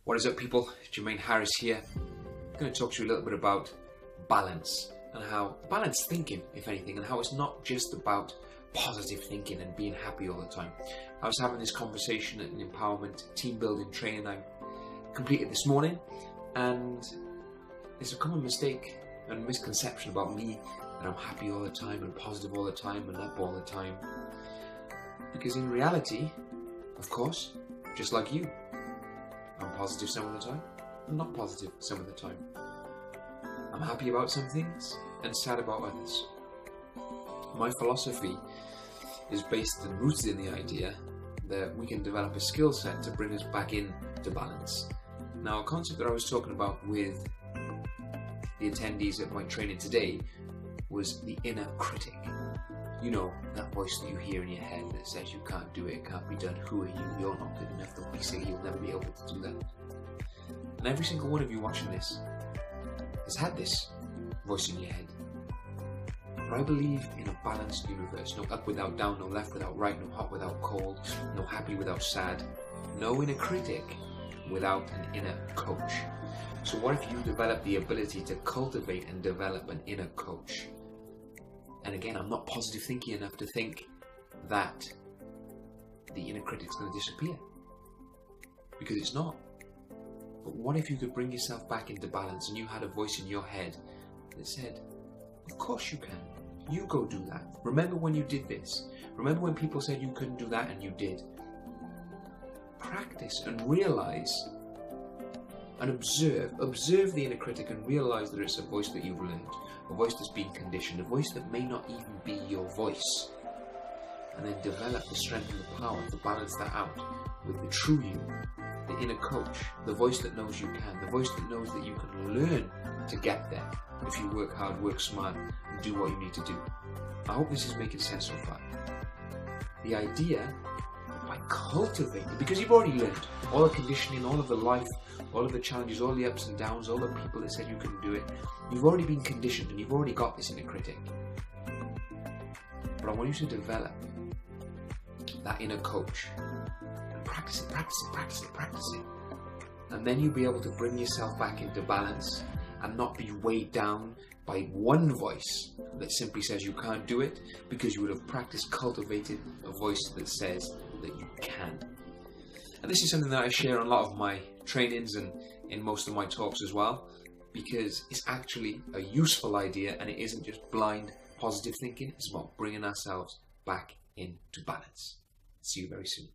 What is up, people? Jermaine Harris here. I'm going to talk to you a little bit about balance and how balanced thinking, if anything, and how it's not just about positive thinking and being happy all the time. I was having this conversation at an empowerment team building training I completed this morning, and there's a common mistake and misconception about me that I'm happy all the time and positive all the time and up all the time. Because in reality, of course, just like you, I'm positive some of the time, I'm not positive some of the time. I'm happy about some things and sad about others. My philosophy is based and rooted in the idea that we can develop a skill set to bring us back into balance. Now, a concept that I was talking about with the attendees at my training today was the inner critic. You know, that voice that you hear in your head that says you can't do it, it can't be done, who are you, you're not good enough, don't be silly, you'll never be able to do that. And every single one of you watching this has had this voice in your head. But I believe in a balanced universe, no up without down, no left without right, no hot without cold, no happy without sad, no inner critic without an inner coach. So what if you develop the ability to cultivate and develop an inner coach? And again, I'm not positive thinking enough to think that the inner critic's going to disappear, because it's not. But what if you could bring yourself back into balance and you had a voice in your head that said, of course you can, you go do that. Remember when you did this? Remember when people said you couldn't do that and you did? Practice and realize and observe the inner critic and realize that it's a voice that you've learned, a voice that's been conditioned, a voice that may not even be your voice. And then develop the strength and the power to balance that out with the true you, the inner coach, the voice that knows you can, the voice that knows that you can learn to get there if you work hard, work smart, and do what you need to do. I hope this is making sense so far. The idea that by cultivating, because you've already learned all the conditioning, all of the life, all of the challenges, all the ups and downs, all the people that said you couldn't do it, you've already been conditioned and you've already got this inner critic. But I want you to develop that inner coach and practice it. And then you'll be able to bring yourself back into balance and not be weighed down by one voice that simply says you can't do it, because you would have practiced, cultivated a voice that says that you can. And this is something that I share on a lot of my trainings and in most of my talks as well, because it's actually a useful idea and it isn't just blind positive thinking. It's about bringing ourselves back into balance. See you very soon.